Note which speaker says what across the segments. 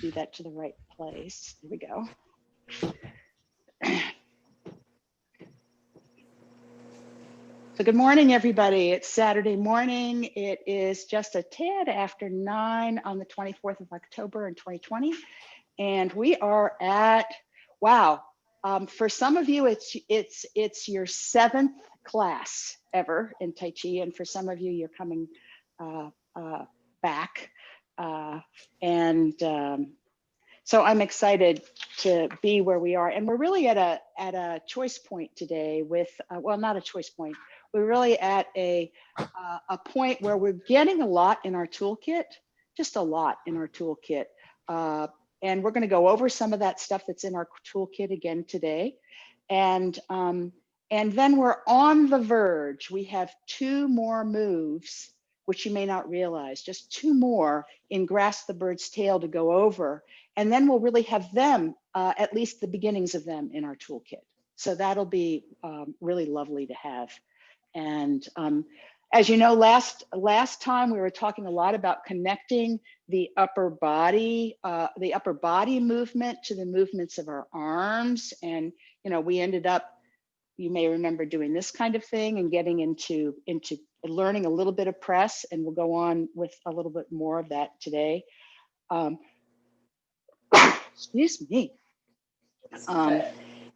Speaker 1: do that to the right place. There we go. So good morning, everybody. It's Saturday morning. It is just a tad after 9 on the 24th of October in 2020. And we are at, wow, for some of you, it's your 7th class ever in Tai Chi. And for some of you, you're coming back. So I'm excited to be where we are. And we're really at a choice point today with, well, not a choice point. We're really at a point where we're getting a lot in our toolkit, just a lot in our toolkit. And we're going to go over some of that stuff that's in our toolkit again today. And then we're on the verge. We have 2 more moves, which you may not realize, just 2 more in Grasp the Bird's Tail to go over. And then we'll really have them, at least the beginnings of them, in our toolkit. So that'll be really lovely to have. And as you know, last time we were talking a lot about connecting the upper body movement to the movements of our arms. And, you know, we ended up, you may remember, doing this kind of thing and getting into learning a little bit of press, and we'll go on with a little bit more of that today. Excuse me.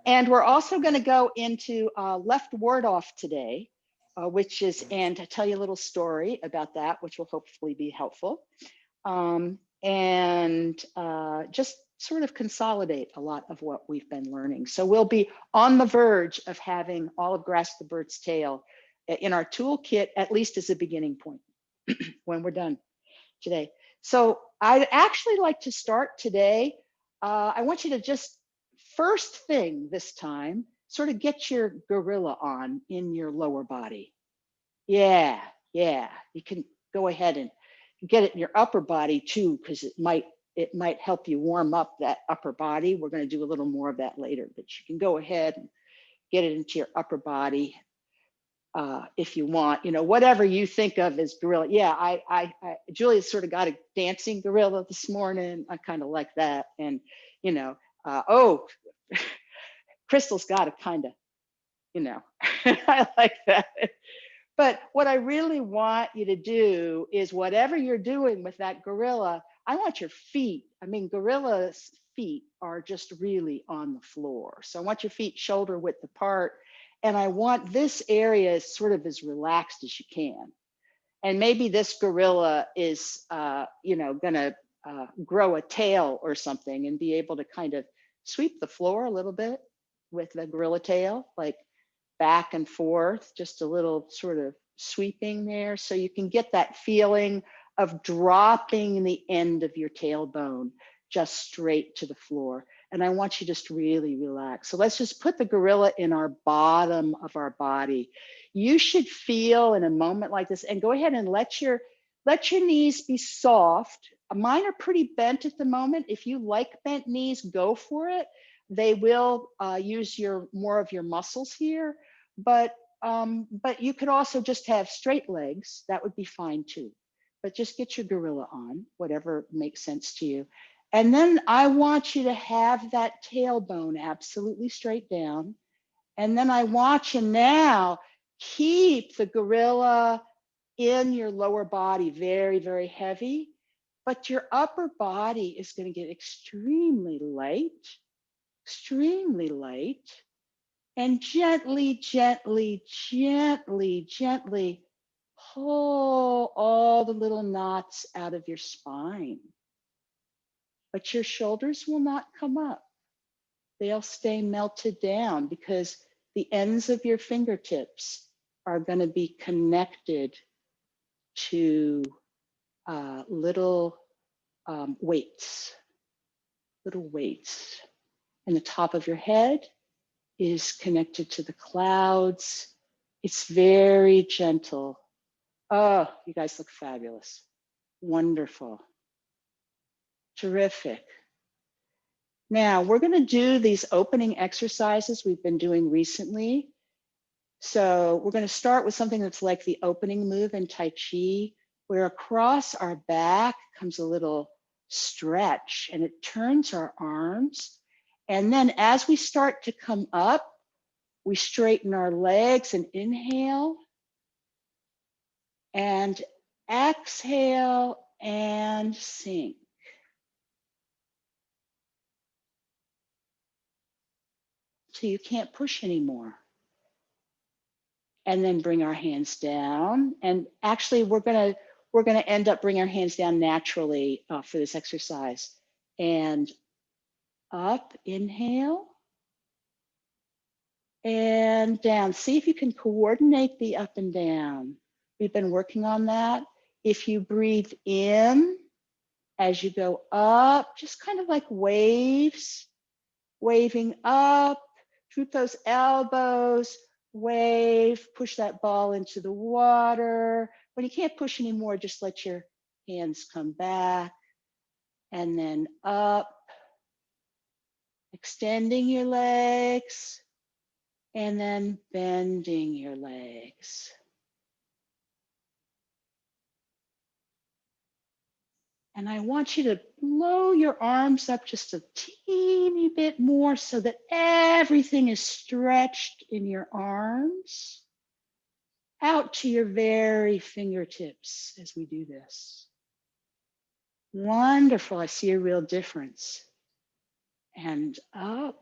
Speaker 1: And we're also going to go into left ward off today, which is, and to tell you a little story about that, which will hopefully be helpful. Just sort of consolidate a lot of what we've been learning. So we'll be on the verge of having all of Grasp the Bird's Tail in our toolkit, at least as a beginning point when we're done today. So I'd actually like to start today. I want you to just, first thing this time, sort of get your gorilla on in your lower body. Yeah, you can go ahead and get it in your upper body too, because it might help you warm up that upper body. We're going to do a little more of that later, but you can go ahead and get it into your upper body if you want, you know, whatever you think of as gorilla. Yeah, Julia sort of got a dancing gorilla this morning. I kind of like that. And, you know, oh, Crystal's got a kind of, you know, I like that. But what I really want you to do is, whatever you're doing with that gorilla, I want your feet. I mean, gorilla's feet are just really on the floor. So I want your feet shoulder width apart. And I want this area sort of as relaxed as you can. And maybe this gorilla is, you know, gonna grow a tail or something and be able to kind of sweep the floor a little bit with the gorilla tail, like back and forth, just a little sort of sweeping there. So you can get that feeling of dropping the end of your tailbone just straight to the floor. And I want you to just really relax. So let's just put the gorilla in our bottom of our body. You should feel in a moment like this, and go ahead and let your knees be soft. Mine are pretty bent at the moment. If you like bent knees, go for it. They will use more of your muscles here, but you could also just have straight legs. That would be fine too. But just get your gorilla on, whatever makes sense to you. And then I want you to have that tailbone absolutely straight down. And then I want you now keep the gorilla in your lower body very, very heavy, but your upper body is going to get extremely light, and gently pull all the little knots out of your spine. But your shoulders will not come up. They'll stay melted down, because the ends of your fingertips are going to be connected to little weights. And the top of your head is connected to the clouds. It's very gentle. Oh, you guys look fabulous. Wonderful. Terrific. Now we're going to do these opening exercises we've been doing recently. So we're going to start with something that's like the opening move in Tai Chi, where across our back comes a little stretch, and it turns our arms. And then as we start to come up, we straighten our legs and inhale, and exhale and sink. So you can't push anymore. And then bring our hands down. And actually, we're gonna end up bringing our hands down naturally for this exercise. And up, inhale, and down. See if you can coordinate the up and down. We've been working on that. If you breathe in as you go up, just kind of like waves, waving up, droop those elbows, wave, push that ball into the water. When you can't push anymore, just let your hands come back, and then up, extending your legs, and then bending your legs. And I want you to blow your arms up just a teeny bit more so that everything is stretched in your arms out to your very fingertips as we do this. Wonderful. I see a real difference. And up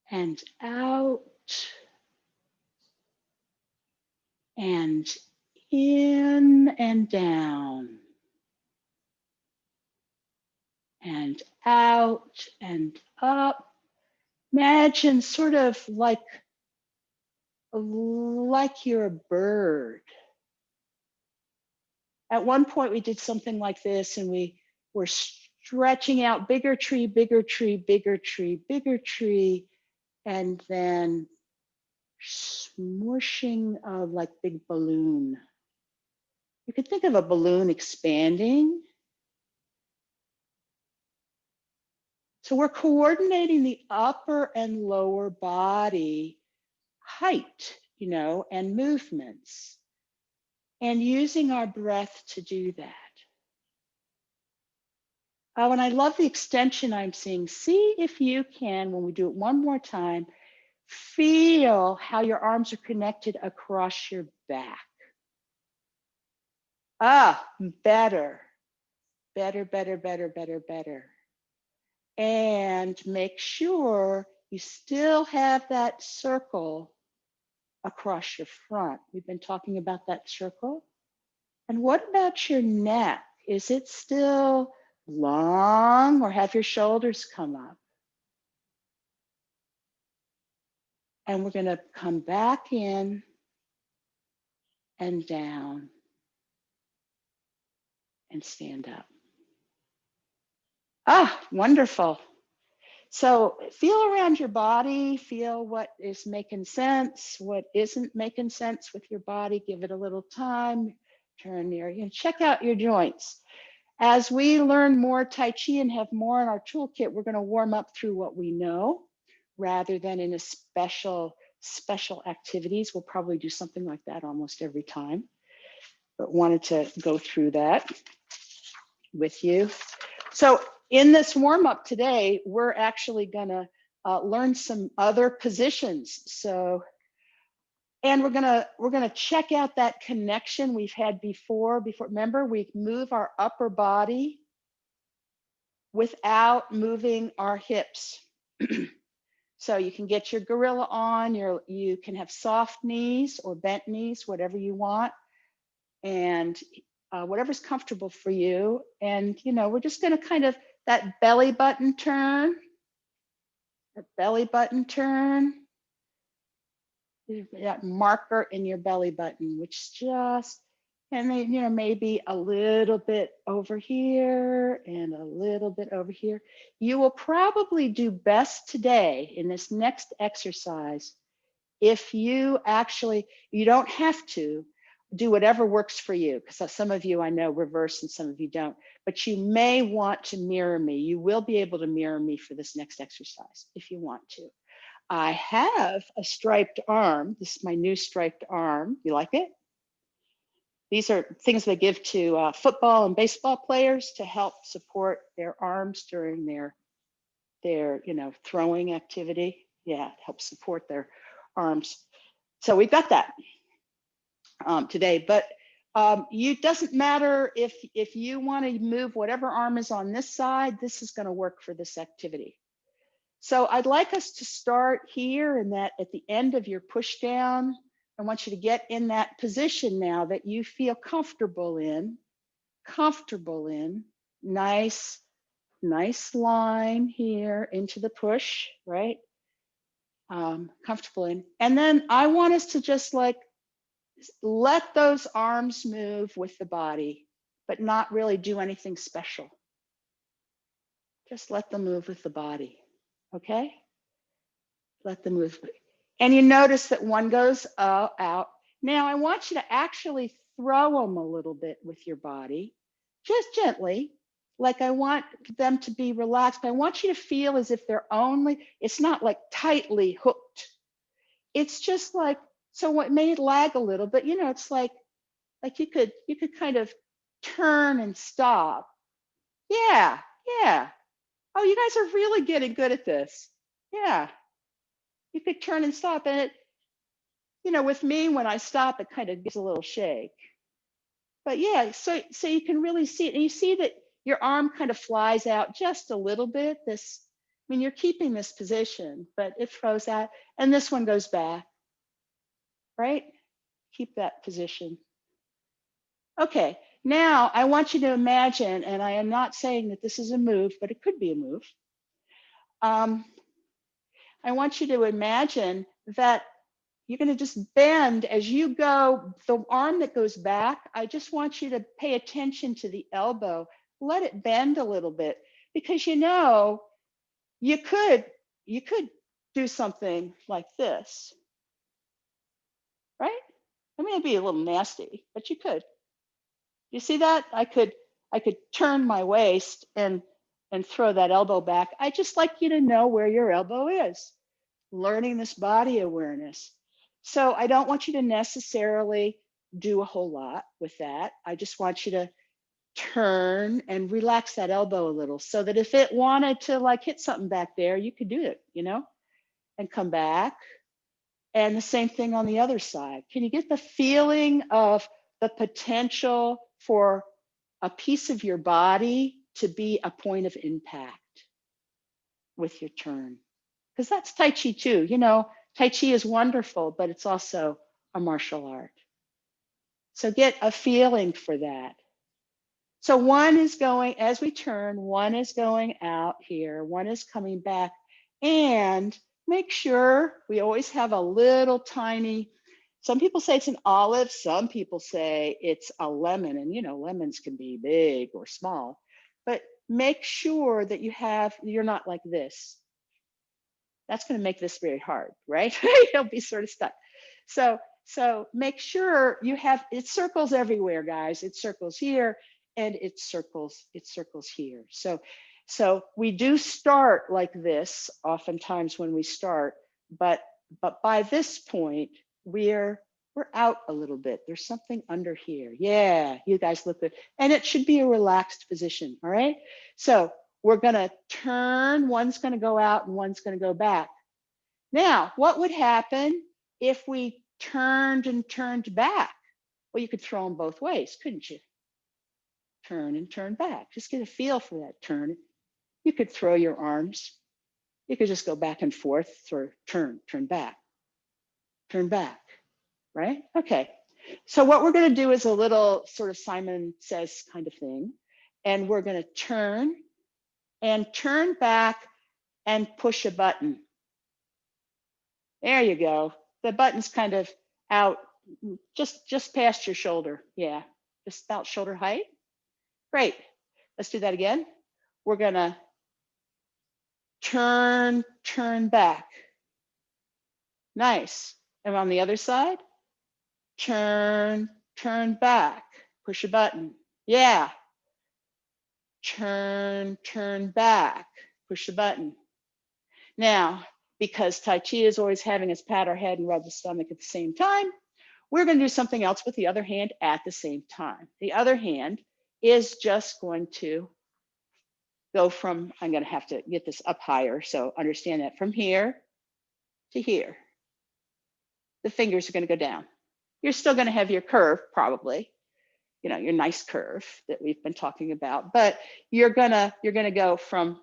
Speaker 1: and out and in and down and out and up. Imagine sort of like you're a bird. At one point we did something like this, and we were stretching out, bigger tree, bigger tree, bigger tree, bigger tree, and then smushing of like big balloon. You could think of a balloon expanding. So we're coordinating the upper and lower body height, you know, and movements, and using our breath to do that. Oh, and I love the extension I'm seeing. See if you can, when we do it one more time, feel how your arms are connected across your back. Ah, better, better, better, better, better, better. And make sure you still have that circle across your front. We've been talking about that circle. And what about your neck? Is it still long, or have your shoulders come up? And we're going to come back in and down and stand up. Ah, wonderful. So feel around your body, feel what is making sense, what isn't making sense with your body. Give it a little time, turn near you, and check out your joints. As we learn more Tai Chi and have more in our toolkit, we're going to warm up through what we know rather than in a special activities. We'll probably do something like that almost every time, but wanted to go through that with you. So in this warm up today, we're actually going to learn some other positions. So, and we're gonna check out that connection we've had before. Remember, we move our upper body without moving our hips. So you can get your gorilla on, you can have soft knees or bent knees, whatever you want, and whatever's comfortable for you. And you know, we're just gonna kind of, that belly button turn, that marker in your belly button, which just, and then, you know, maybe a little bit over here and a little bit over here. You will probably do best today in this next exercise if you actually, you don't have to do whatever works for you, because some of you I know reverse and some of you don't, but you may want to mirror me. You will be able to mirror me for this next exercise if you want to. I have a striped arm. This is my new striped arm. You like it? These are things they give to football and baseball players to help support their arms during their throwing activity. Yeah, help support their arms. So we've got that today. But it doesn't matter if you want to move whatever arm is on this side, this is going to work for this activity. So I'd like us to start here, and that at the end of your push down, I want you to get in that position now that you feel comfortable in. Nice line here into the push, right? Comfortable in. And then I want us to just like let those arms move with the body, but not really do anything special. Just let them move with the body, okay? Let them move. And you notice that one goes out. Now I want you to actually throw them a little bit with your body, just gently. Like I want them to be relaxed. I want you to feel as if they're it's not like tightly hooked. It's just like, so it may lag a little, but it's like you could kind of turn and stop. Yeah. Oh, you guys are really getting good at this. Yeah. You could turn and stop, and it, with me, when I stop, it kind of gives a little shake. But yeah, so you can really see it, and you see that your arm kind of flies out just a little bit. You're keeping this position, but it throws out, and this one goes back, right? Keep that position. Okay, now I want you to imagine, and I am not saying that this is a move, but it could be a move. I want you to imagine that you're going to just bend as you go. The arm that goes back, I just want you to pay attention to the elbow. Let it bend a little bit, because you could do something like this, right? It'd be a little nasty, but you could. You see that? I could turn my waist and throw that elbow back. I just like you to know where your elbow is, learning this body awareness. So I don't want you to necessarily do a whole lot with that. I just want you to turn and relax that elbow a little, so that if it wanted to like hit something back there, you could do it, and come back. And the same thing on the other side. Can you get the feeling of the potential for a piece of your body to be a point of impact with your turn? Because that's Tai Chi too. Tai Chi is wonderful, but it's also a martial art. So get a feeling for that. So one is going, as we turn, one is going out here, one is coming back. And make sure we always have a little tiny, some people say it's an olive, some people say it's a lemon. And lemons can be big or small, but make sure that you're not like this. That's going to make this very hard, right? You'll be sort of stuck. So make sure it circles everywhere, guys. It circles here and it circles here. So we do start like this oftentimes when we start, but by this point, we're out a little bit. There's something under here. Yeah, you guys look good. And it should be a relaxed position, all right? So we're gonna turn, one's gonna go out and one's gonna go back. Now, what would happen if we turned and turned back? Well, you could throw them both ways, couldn't you? Turn and turn back. Just get a feel for that turn. You could throw your arms. You could just go back and forth, or turn back, right? Okay. So what we're going to do is a little sort of Simon Says kind of thing. And we're going to turn and turn back and push a button. There you go. The button's kind of out just past your shoulder. Yeah, just about shoulder height. Great. Let's do that again. We're going to turn back. Nice. And on the other side, turn back. Push a button. Yeah. Turn back. Push a button. Now, because Tai Chi is always having us pat our head and rub the stomach at the same time, We're going to do something else with the other hand at the same time. The other hand is just going to go from, I'm going to have to get this up higher, so understand that, from here to here. The fingers are going to go down. You're still going to have your curve, probably, you know, your nice curve that we've been talking about, but you're gonna go from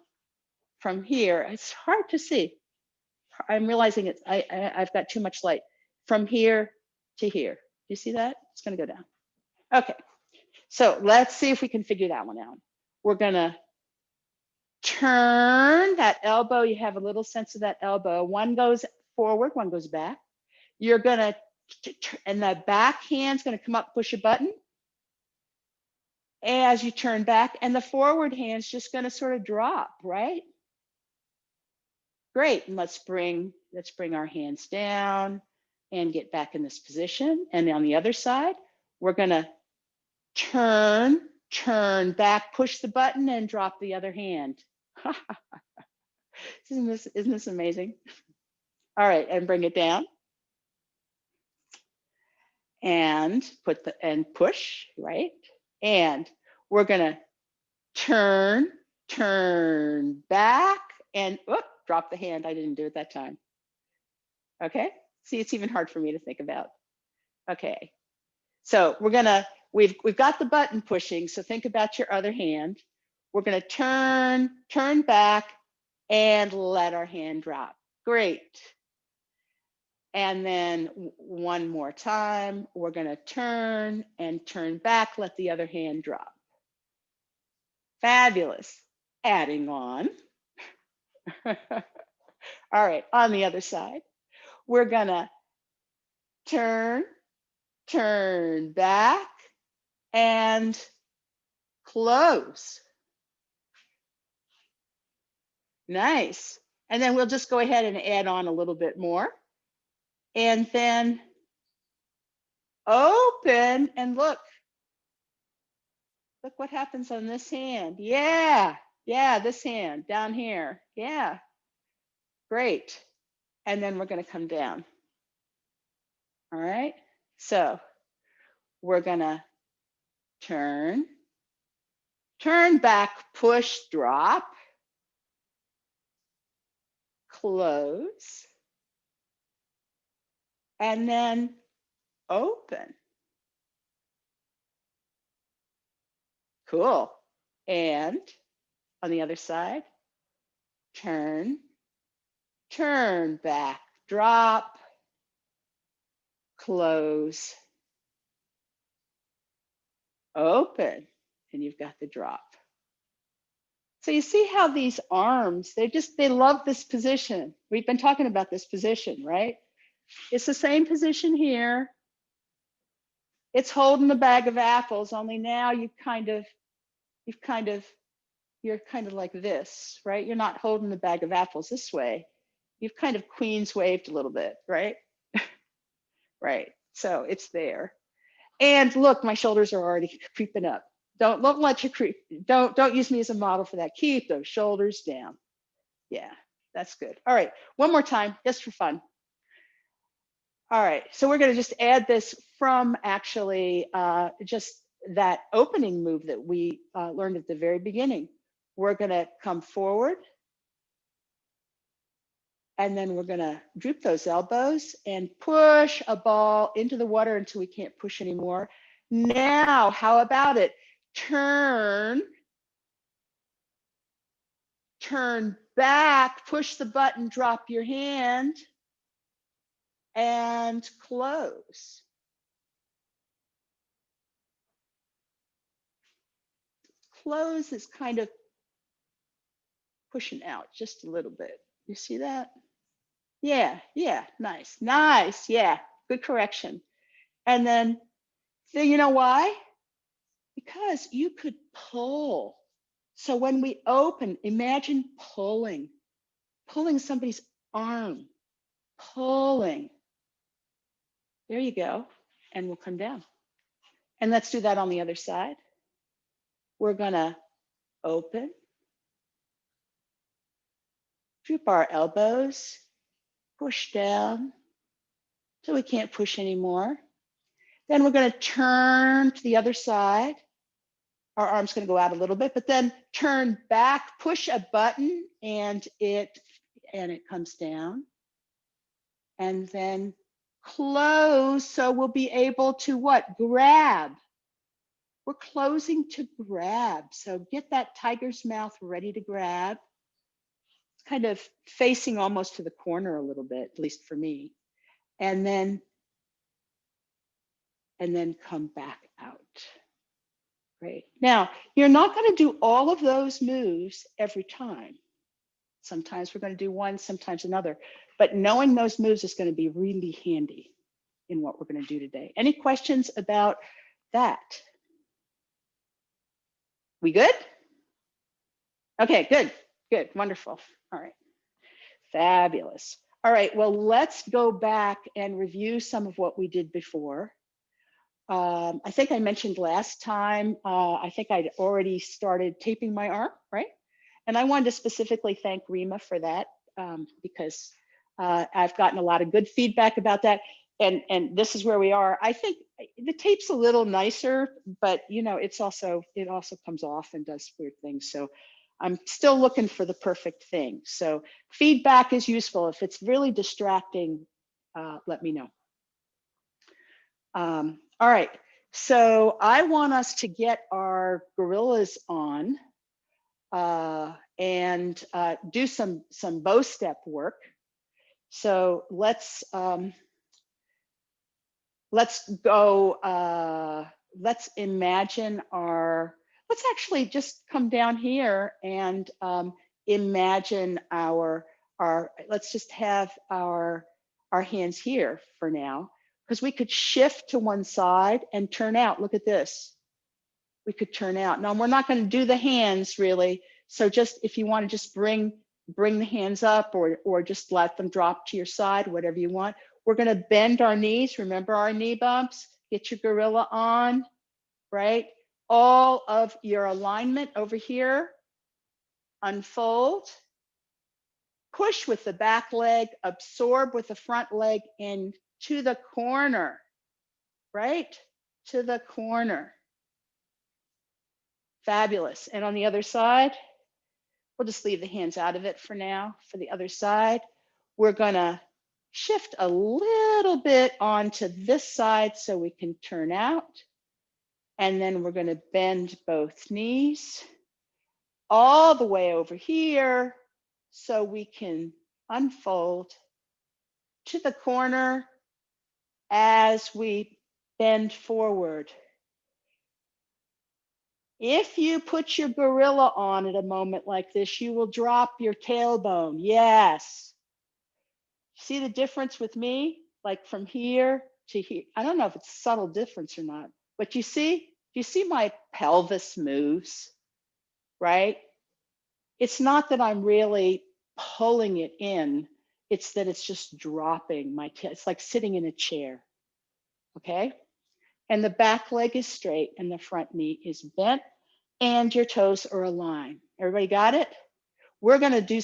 Speaker 1: here. It's hard to see. I'm realizing it's I've got too much light. From here to here. Do you see that? It's going to go down. Okay, so let's see if we can figure that one out. We're going to turn that elbow. You have a little sense of that elbow. One goes forward, one goes back. You're going to, and the back hand's going to come up, push a button as you turn back, and the forward hand's just going to sort of drop, right? Great, and let's bring our hands down and get back in this position. And on the other side, we're going to turn back, push the button, and drop the other hand. Isn't this amazing? All right, and bring it down. And push, right? And we're gonna turn back, and drop the hand. I didn't do it that time. Okay, see, it's even hard for me to think about. Okay, so we've got the button pushing, so think about your other hand. We're gonna turn back and let our hand drop. Great. And then one more time, we're gonna turn back, let the other hand drop. Fabulous. Adding on. All right, on the other side, we're gonna turn back and close. Nice. And then we'll just go ahead and add on a little bit more. And then open, and look what happens on this hand. Yeah, this hand down here. Yeah, great. And then we're going to come down. All right, so we're going to turn back, push, drop, close, and then open. Cool. And on the other side, turn back, drop, close, open, and you've got the drop. So you see how these arms, they love this position. We've been talking about this position, right? It's the same position here. It's holding the bag of apples, only now you're kind of like this, right? You're not holding the bag of apples this way. You've kind of queen's waved a little bit, right? Right, so it's there. And look, my shoulders are already creeping up. Don't let you creep. Don't use me as a model for that. Keep those shoulders down. Yeah, that's good. All right, one more time, just for fun. All right, so we're gonna just add this from actually just that opening move that we learned at the very beginning. We're gonna come forward, and then we're gonna droop those elbows and push a ball into the water until we can't push anymore. Now, how about it? Turn back, push the button, drop your hand, and close. Close is kind of pushing out just a little bit. You see that? Yeah, nice, yeah, good correction. And then, you know why? Because you could pull. So when we open, imagine pulling somebody's arm, pulling. There you go, and we'll come down. And let's do that on the other side. We're gonna open, droop our elbows, push down till we can't push anymore. Then we're going to turn to the other side. Our arm's going to go out a little bit, but then turn back, push a button, and it comes down. And then close, so we'll be able to what? Grab. We're closing to grab. So get that tiger's mouth ready to grab. It's kind of facing almost to the corner a little bit, at least for me. And then come back out. Great. Now, you're not going to do all of those moves every time. Sometimes we're going to do one, sometimes another. But knowing those moves is going to be really handy in what we're going to do today. Any questions about that? We good? Okay, good, wonderful. All right, fabulous. All right, well, let's go back and review some of what we did before. I think I mentioned last time, I think I'd already started taping my arm, right? And I wanted to specifically thank Rima for that because I've gotten a lot of good feedback about that. And this is where we are. I think the tape's a little nicer, but you know, it also comes off and does weird things. So I'm still looking for the perfect thing. So feedback is useful. If it's really distracting, let me know. All right, so I want us to get our gorillas on and do some bow step work. So let's go. Let's imagine let's actually just come down here and imagine let's just have our hands here for now, because we could shift to one side and turn out. Look at this. We could turn out. Now we're not going to do the hands really. So just if you want to just bring the hands up or just let them drop to your side, whatever you want. We're going to bend our knees. Remember our knee bumps. Get your gorilla on, right? All of your alignment over here. Unfold. Push with the back leg. Absorb with the front leg into the corner, right? To the corner. Fabulous. And on the other side, we'll just leave the hands out of it for now. For the other side, we're going to shift a little bit onto this side so we can turn out. And then we're going to bend both knees all the way over here so we can unfold to the corner as we bend forward. If you put your gorilla on at a moment like this, you will drop your tailbone. Yes. See the difference with me? Like from here to here. I don't know if it's a subtle difference or not, but you see my pelvis moves, right? It's not that I'm really pulling it in. It's that it's just dropping my tail. It's like sitting in a chair, okay? And the back leg is straight and the front knee is bent and your toes are aligned. Everybody got it? We're gonna do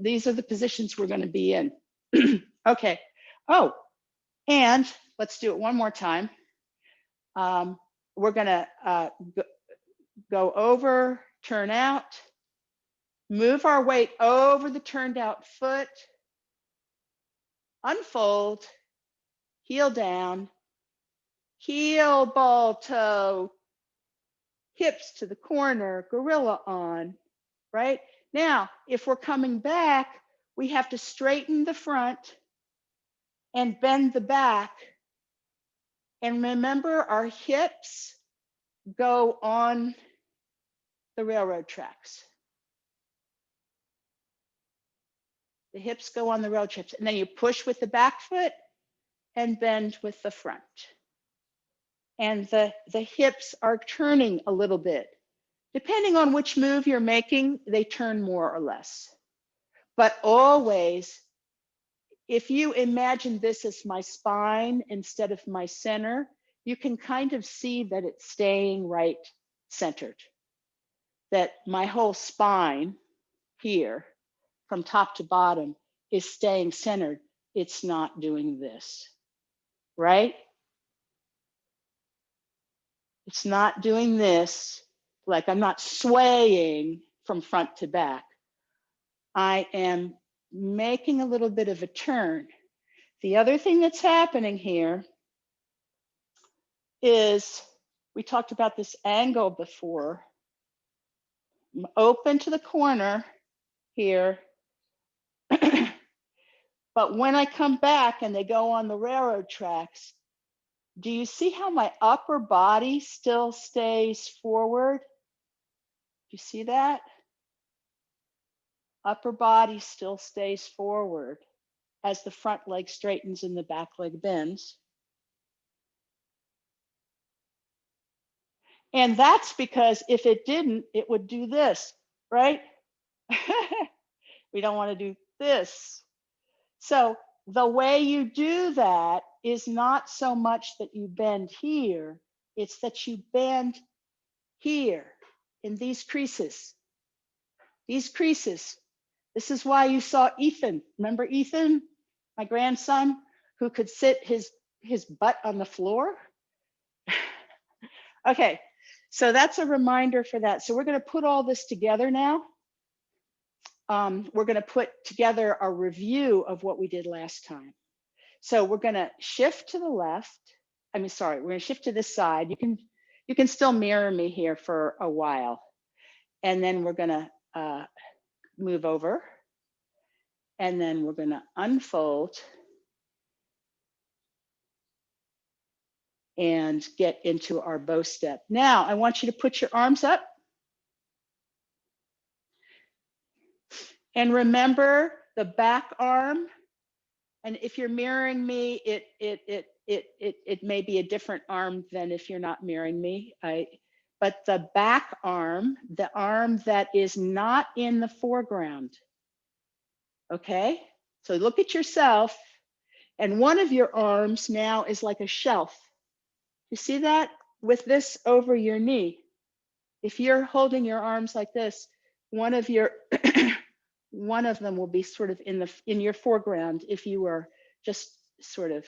Speaker 1: these are the positions we're gonna be in. Okay. Oh, and let's do it one more time. We're gonna go over, turn out, move our weight over the turned out foot, unfold, heel down, heel, ball, toe, hips to the corner, gorilla on, right? Now, if we're coming back, we have to straighten the front and bend the back. And remember, our hips go on the railroad tracks. The hips go on the railroad tracks. And then you push with the back foot and bend with the front. And the hips are turning a little bit. Depending on which move you're making, they turn more or less. But always, if you imagine this as my spine instead of my center, you can kind of see that it's staying right centered. That my whole spine here, from top to bottom, is staying centered. It's not doing this, right? It's not doing this, like I'm not swaying from front to back. I am making a little bit of a turn. The other thing that's happening here is, we talked about this angle before. I'm open to the corner here. But when I come back and they go on the railroad tracks, do you see how my upper body still stays forward? Do you see that? Upper body still stays forward as the front leg straightens and the back leg bends. And that's because if it didn't, it would do this, right? We don't want to do this. So the way you do that is not so much that you bend here, it's that you bend here in these creases. These creases. This is why you saw Ethan. Remember Ethan, my grandson, who could sit his butt on the floor? Okay, so that's a reminder for that. So we're going to put all this together now. We're going to put together a review of what we did last time. So we're going to shift to the left. We're going to shift to this side. You can still mirror me here for a while. And then we're going to move over. And then we're going to unfold and get into our bow step. Now, I want you to put your arms up. And remember the back arm. And if you're mirroring me, it may be a different arm than if you're not mirroring me. But the back arm, the arm that is not in the foreground. Okay? So look at yourself. And one of your arms now is like a shelf. You see that? With this over your knee. If you're holding your arms like this, one of them will be sort of in your foreground if you were just sort of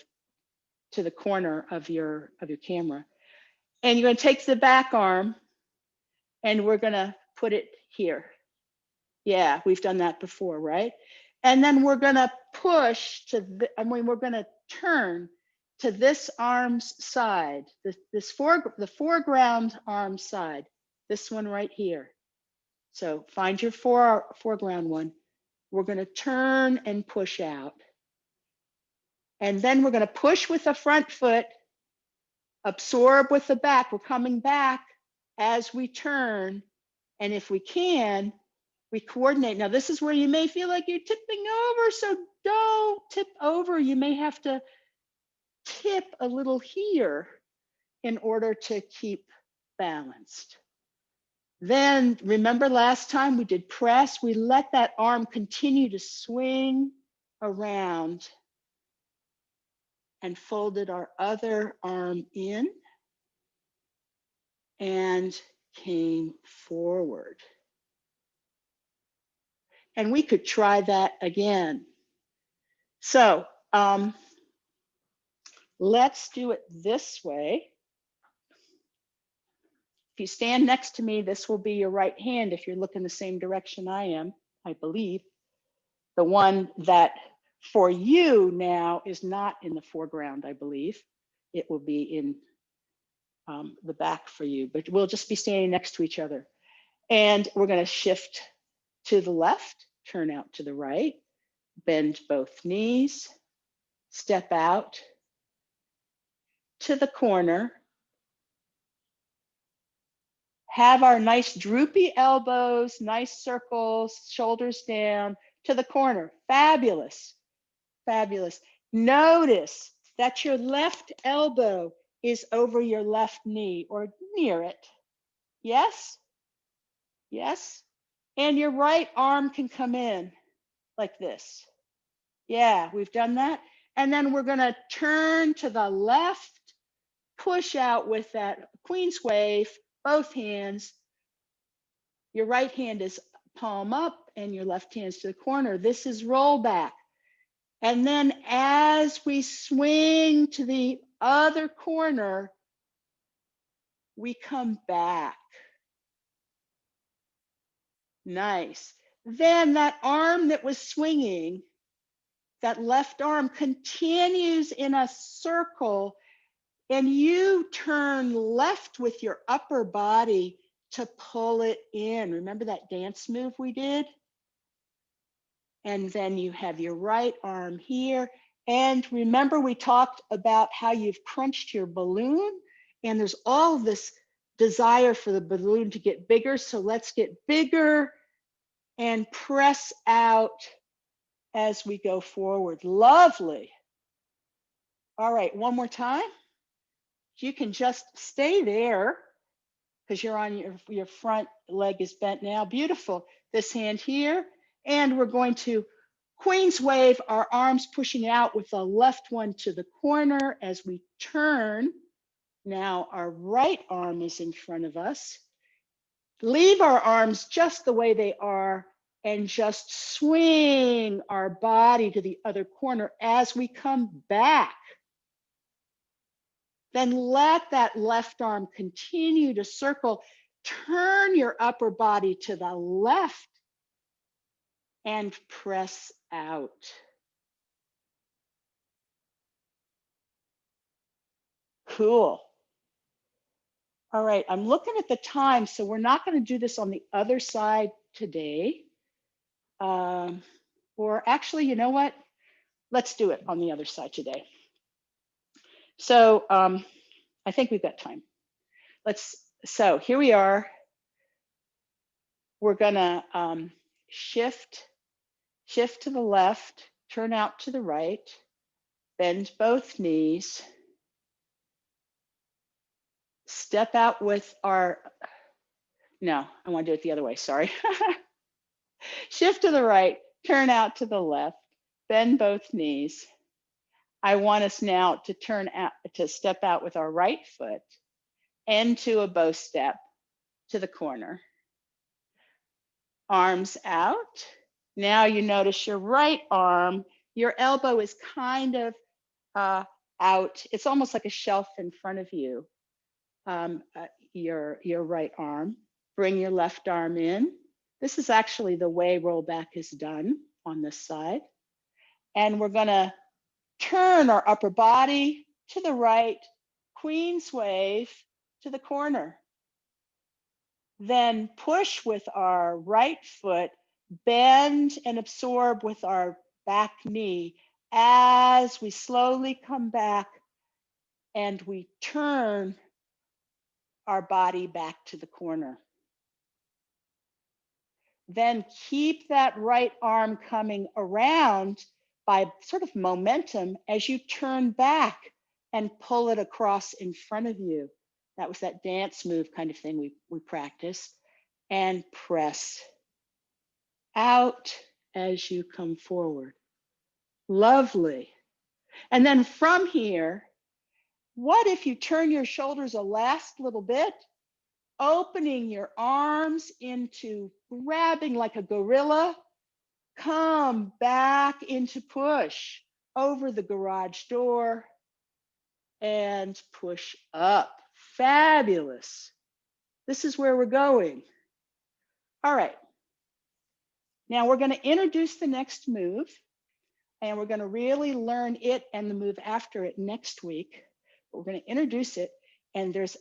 Speaker 1: to the corner of your camera. And you're going to take the back arm and we're going to put it here. Yeah, we've done that before, right? And then we're going to push to we're going to turn to this arm's side, the foreground arm side, this one right here. So find your foreground one. We're going to turn and push out. And then we're going to push with the front foot, absorb with the back. We're coming back as we turn. And if we can, we coordinate. Now, this is where you may feel like you're tipping over, so don't tip over. You may have to tip a little here in order to keep balanced. Then remember last time we did press, we let that arm continue to swing around and folded our other arm in and came forward. And we could try that again. So let's do it this way. If you stand next to me, this will be your right hand if you're looking the same direction I am, I believe. The one that for you now is not in the foreground, I believe. It will be in the back for you, but we'll just be standing next to each other. And we're going to shift to the left, turn out to the right, bend both knees, step out to the corner, have our nice droopy elbows, nice circles, shoulders down to the corner. Fabulous, fabulous. Notice that your left elbow is over your left knee or near it. Yes? Yes? And your right arm can come in like this. Yeah, we've done that. And then we're going to turn to the left, push out with that Queen's wave, both hands. Your right hand is palm up and your left hand's to the corner. This is roll back. And then as we swing to the other corner, we come back. Nice. Then that arm that was swinging, that left arm continues in a circle, and you turn left with your upper body to pull it in. Remember that dance move we did? And then you have your right arm here. And remember we talked about how you've crunched your balloon, and there's all this desire for the balloon to get bigger. So let's get bigger and press out as we go forward. Lovely. All right, one more time. You can just stay there because you're on your front leg is bent now. Beautiful. This hand here. And we're going to Queen's wave, our arms pushing out with the left one to the corner as we turn. Now our right arm is in front of us. Leave our arms just the way they are and just swing our body to the other corner as we come back. Then let that left arm continue to circle. Turn your upper body to the left and press out. Cool. All right, I'm looking at the time, so we're not going to do this on the other side today. Or actually, you know what? Let's do it on the other side today. So I think we've got time. So here we are. We're gonna shift to the left, turn out to the right, bend both knees, step out with our, no, I want to do it the other way, sorry. Shift to the right, turn out to the left, bend both knees. I want us now to turn out, to step out with our right foot into a bow step to the corner. Arms out. Now you notice your right arm, your elbow is kind of out. It's almost like a shelf in front of you. Your right arm. Bring your left arm in. This is actually the way rollback is done on this side. And we're gonna turn our upper body to the right, Queen's wave to the corner. Then push with our right foot, bend and absorb with our back knee as we slowly come back and we turn our body back to the corner. Then keep that right arm coming around by sort of momentum as you turn back and pull it across in front of you. That was that dance move kind of thing we practiced. And press out as you come forward. Lovely. And then from here, what if you turn your shoulders a last little bit, opening your arms into grabbing like a gorilla, come back into push over the garage door and push up. Fabulous. This is where we're going. All right. Now we're going to introduce the next move, and we're going to really learn it and the move after it next week. We're going to introduce it, and there's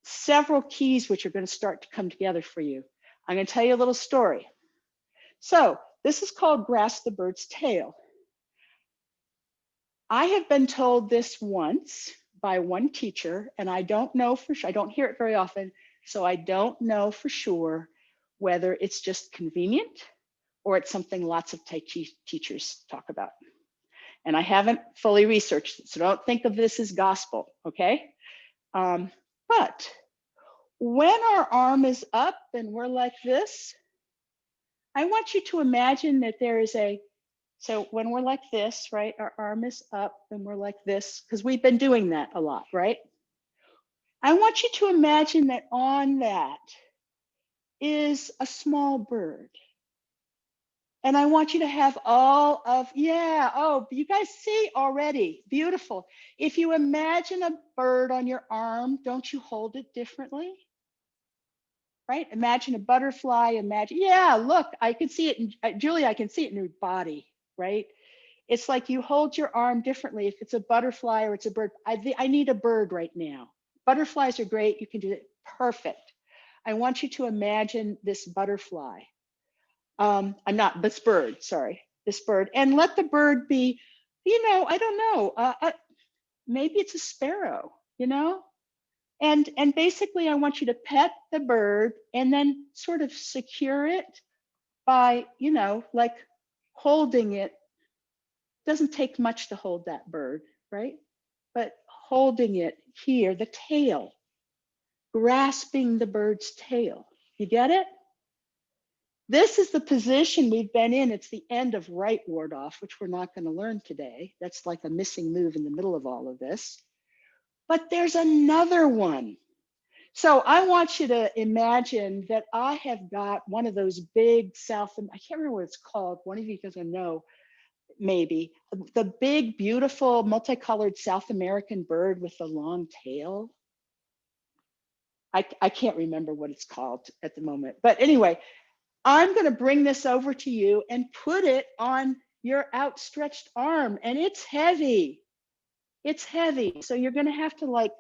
Speaker 1: several keys which are going to start to come together for you. I'm going to tell you a little story. So this is called Grasp the Bird's Tail. I have been told this once by one teacher, and I don't know for sure, I don't hear it very often, so I don't know for sure whether it's just convenient or it's something lots of Tai Chi teachers talk about. And I haven't fully researched it, so don't think of this as gospel, okay? But when our arm is up and we're like this, I want you to imagine that there is so when we're like this, right, our arm is up and we're like this, because we've been doing that a lot, right? I want you to imagine that on that is a small bird. And I want you to have all of, yeah, oh, you guys see already, beautiful. If you imagine a bird on your arm, don't you hold it differently? Right? Imagine a butterfly, imagine, yeah, look, I can see it, Julie, I can see it in your body, right? It's like you hold your arm differently. If it's a butterfly or it's a bird, I need a bird right now. Butterflies are great, you can do it, perfect. I want you to imagine this butterfly. I'm not, this bird, sorry, this bird, and let the bird be, I don't know, maybe it's a sparrow, and basically I want you to pet the bird and then sort of secure it by, like holding it. Doesn't take much to hold that bird, right? But holding it here, the tail, grasping the bird's tail. You get it? This is the position we've been in. It's the end of right ward off, which we're not going to learn today. That's like a missing move in the middle of all of this. But there's another one. So I want you to imagine that I have got one of those big I can't remember what it's called. One of you guys will know, maybe. The big, beautiful, multicolored South American bird with the long tail. I can't remember what it's called at the moment. But anyway, I'm going to bring this over to you and put it on your outstretched arm, and it's heavy. It's heavy. So you're going to have to like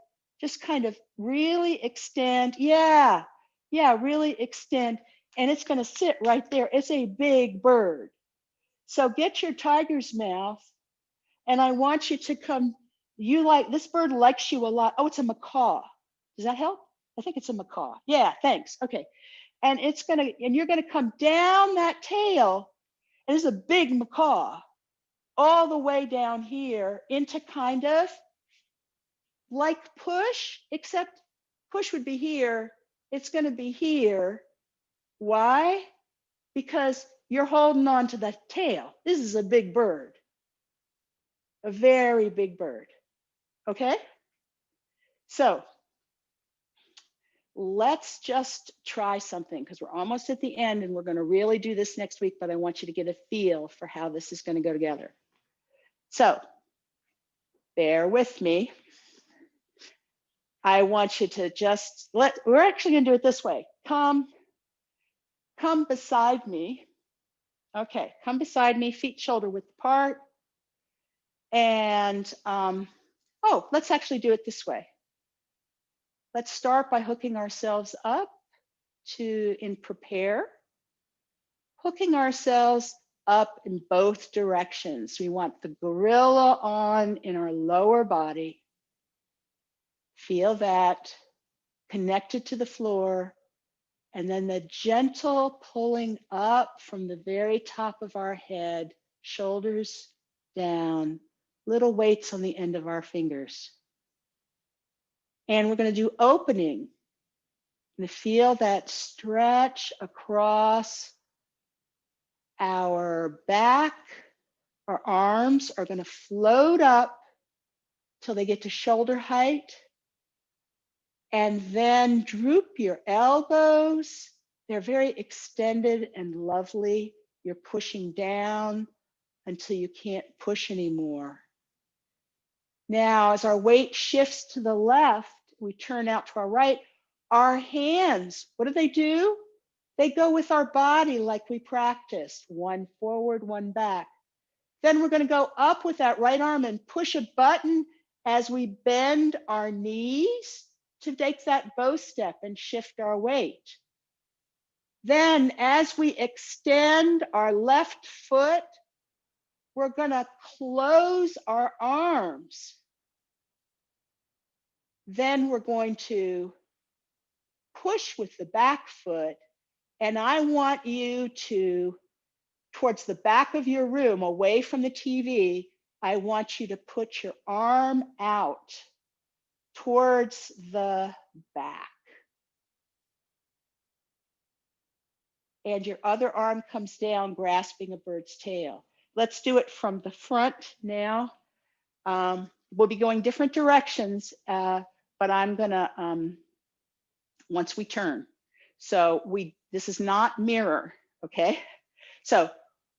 Speaker 1: just kind of really extend. Yeah, really extend. And it's going to sit right there. It's a big bird. So get your tiger's mouth, and I want you to come. This bird likes you a lot. Oh, it's a macaw. Does that help? I think it's a macaw. Yeah, thanks. Okay. And you're gonna come down that tail, and it's a big macaw, all the way down here into kind of like push, except push would be here. It's gonna be here. Why? Because you're holding on to the tail. This is a big bird, a very big bird. Okay? So let's just try something because we're almost at the end and we're going to really do this next week, but I want you to get a feel for how this is going to go together. So bear with me. I want you to we're actually going to do it this way. Come beside me. Okay, come beside me, feet shoulder width apart. And, let's actually do it this way. Let's start by hooking ourselves up in prepare. Hooking ourselves up in both directions. We want the gorilla on in our lower body. Feel that, connected to the floor, and then the gentle pulling up from the very top of our head, shoulders down, little weights on the end of our fingers. And we're going to do opening. And feel that stretch across our back. Our arms are going to float up till they get to shoulder height. And then droop your elbows. They're very extended and lovely. You're pushing down until you can't push anymore. Now, as our weight shifts to the left, we turn out to our right. Our hands, what do? They go with our body like we practiced. One forward, one back. Then we're going to go up with that right arm and push a button as we bend our knees to take that bow step and shift our weight. Then as we extend our left foot, we're going to close our arms. Then we're going to push with the back foot. And I want you to, towards the back of your room, away from the TV, I want you to put your arm out towards the back. And your other arm comes down, grasping a bird's tail. Let's do it from the front now. We'll be going different directions, but I'm gonna, once we turn. So this is not mirror, okay? So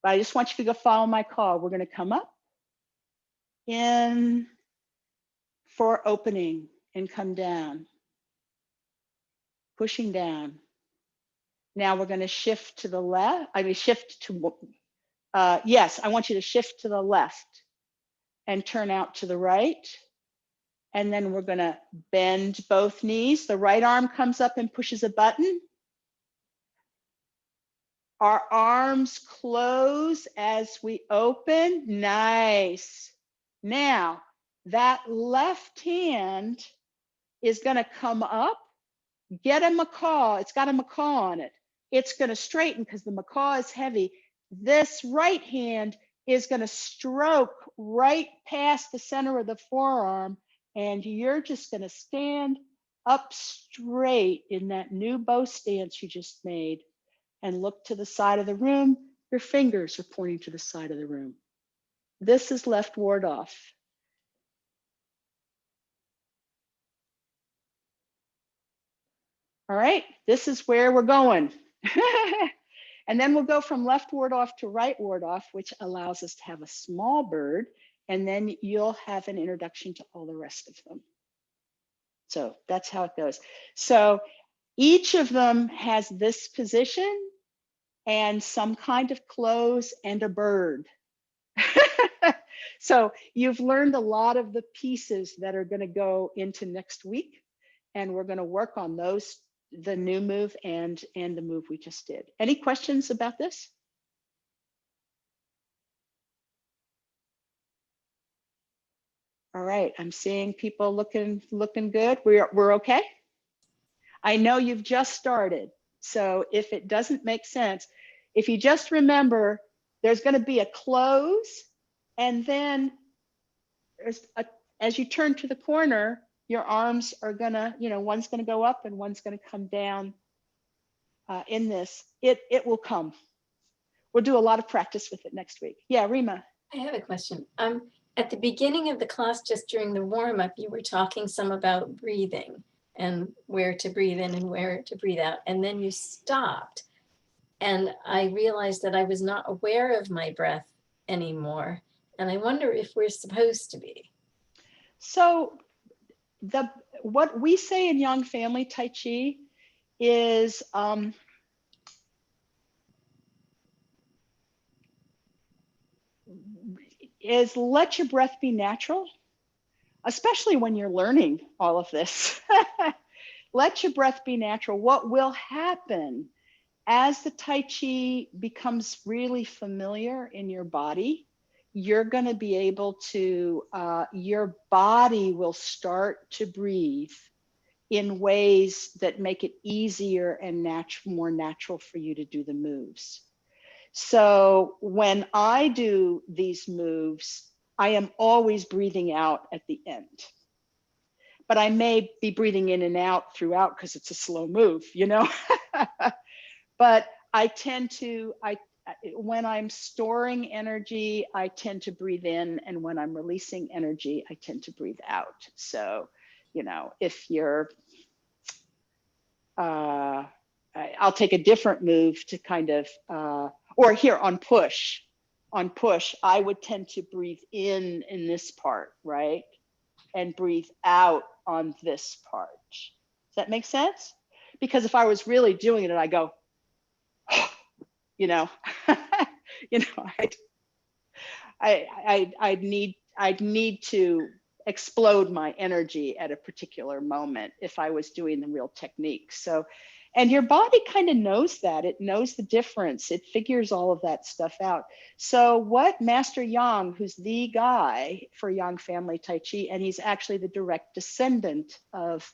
Speaker 1: But I just want you to go follow my call. We're going to come up in for opening and come down, pushing down. Now we're going to shift to the left. Shift to, yes, I want you to shift to the left and turn out to the right. And then we're going to bend both knees. The right arm comes up and pushes a button. Our arms close as we open. Nice. Now, that left hand is going to come up, get a macaw. It's got a macaw on it. It's going to straighten because the macaw is heavy. This right hand is going to stroke right past the center of the forearm, and you're just going to stand up straight in that new bow stance you just made and look to the side of the room. Your fingers are pointing to the side of the room. This is left ward off. All right, this is where we're going. And then we'll go from left ward off to right ward off, which allows us to have a small bird, and then you'll have an introduction to all the rest of them. So that's how it goes. So each of them has this position and some kind of close and a bird. So you've learned a lot of the pieces that are going to go into next week, and we're going to work on those, the new move and the move we just did. Any questions about this? All right, I'm seeing people looking good. We're okay. I know you've just started, so if it doesn't make sense, if you just remember, there's going to be a close, and then there's as you turn to the corner, your arms are gonna, one's gonna go up and one's gonna come down. In this, it will come. We'll do a lot of practice with it next week. Yeah, Rima.
Speaker 2: I have a question. At the beginning of the class, just during the warm-up, you were talking some about breathing and where to breathe in and where to breathe out. And then you stopped. And I realized that I was not aware of my breath anymore. And I wonder if we're supposed to be.
Speaker 1: So what we say in Yang Family Tai Chi is let your breath be natural, especially when you're learning all of this. Let your breath be natural. What will happen as the Tai Chi becomes really familiar in your body, you're going to be able to, your body will start to breathe in ways that make it easier and more natural for you to do the moves. So when I do these moves, I am always breathing out at the end. But I may be breathing in and out throughout because it's a slow move, But I tend to, when I'm storing energy, I tend to breathe in, and when I'm releasing energy, I tend to breathe out. So, if you're, I'll take a different move to kind of, or here on push, I would tend to breathe in this part, right? And breathe out on this part. Does that make sense? Because if I was really doing it, I go, I'd need to explode my energy at a particular moment if I was doing the real technique. So, and your body kind of knows that. It knows the difference. It figures all of that stuff out. So what Master Yang, who's the guy for Yang Family Tai Chi, and he's actually the direct descendant of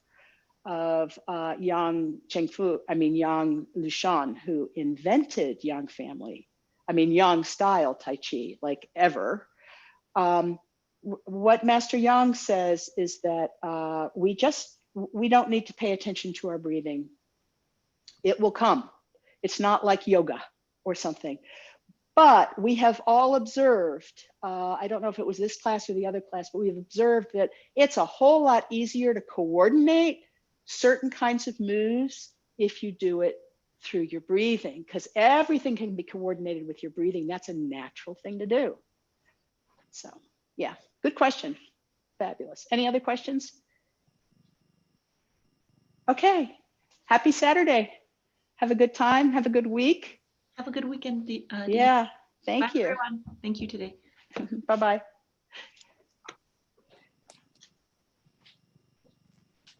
Speaker 1: Yang Chengfu, Yang Lushan, who invented Yang Family, Yang style Tai Chi, like ever. What Master Yang says is that we don't need to pay attention to our breathing. It will come. It's not like yoga or something. But we have all observed, I don't know if it was this class or the other class, but we've observed that it's a whole lot easier to coordinate certain kinds of moves if you do it through your breathing, because everything can be coordinated with your breathing. That's a natural thing to do. So yeah, good question. Fabulous. Any other questions? Okay. Happy Saturday. Have a good time. Have a good week.
Speaker 3: Have a good weekend.
Speaker 1: Yeah.
Speaker 3: Bye,
Speaker 1: Thank you.
Speaker 3: everyone. Thank you today.
Speaker 1: Bye-bye.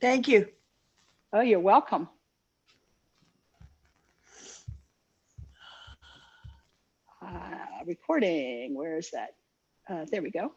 Speaker 4: Thank you.
Speaker 1: Oh, you're welcome. Recording. Where is that? There we go.